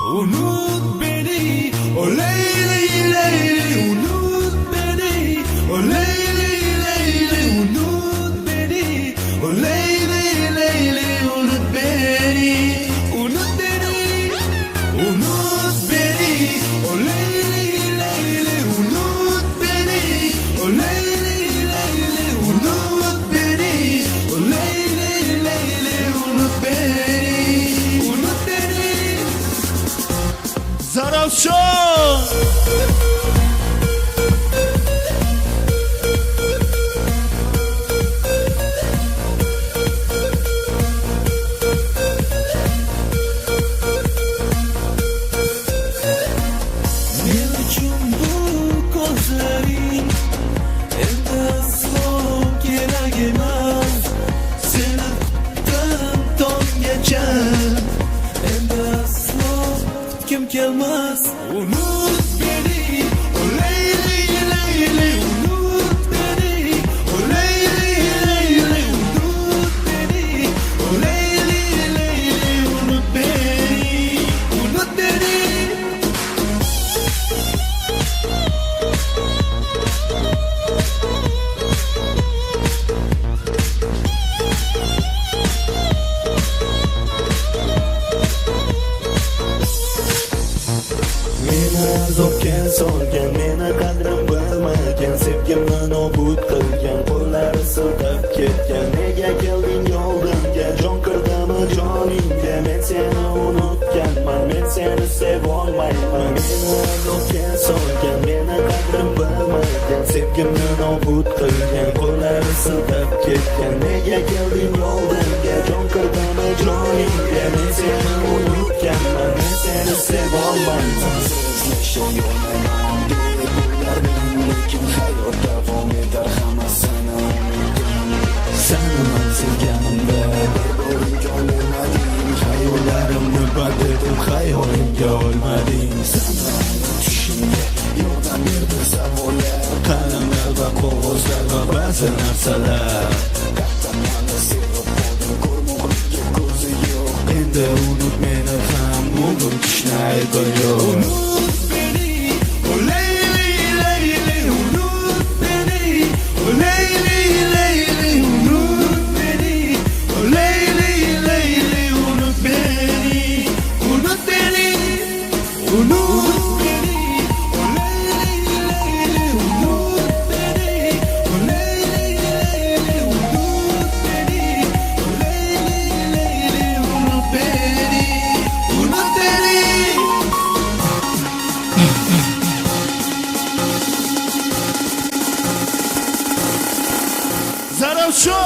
Unut beni, o Leyli Leyli, unut beni, o Leyli Leyli, unut beni, o Leyli Leyli, unut beni, unut beni, unut beni, o Leyli Leyli, unut beni, o Leyli Leyli, unut beni, o Leyli Leyli, unut beni, unut beni. Zarafşan! Ne için bu gözlerin elde asla gene gelmez, senin ton geçer, elde asla kim gelmez. Unut beni, o Leyli Leyli, unut beni, o Leyli Leyli, unut beni, o Leyli Leyli, unut beni, unut beni. Meni azobga solgan, meni qadrim bilmagan, sevgimni nobud qilgan, qo'llari siltab ketgan. Nega kelding yo'limga, jon kirdimi joningga? Men seni unutganman, men seni sevolmayman. Meni azobga solgan, meni qadrim bilmagan, sevgimni nobud qilgan, qo'llari siltab ketgan. Nega kelding yo'limga, jon kirdimi joningga? Men seni unutganman, men seni sevolmayman. Yaşayolmayman diye buylardım, lekin hayot davom etar, hammasini unutdim. Seni men sevganimda bir joy olmading, hayollarimni band etib xayolimga olmading. Seni tushimga yordam berdi savollar, qalamlar va qog'ozlar va ba'zi narsalar. Qatlamani sevib qoldim, ko'rmoqlikka ko'zi yo'q. Endi unut meni ham, unutishni aybi yo'q. Unut beni, o Leyli Leyli, unut beni, o Leyli Leyli, unut beni, o Leyli Leyli, unut beni, unut beni, unut beni, o Leyli Leyli, unut beni, o Leyli Leyli, unut beni, o Leyli Leyli, unut beni, unut beni. Zarafşan!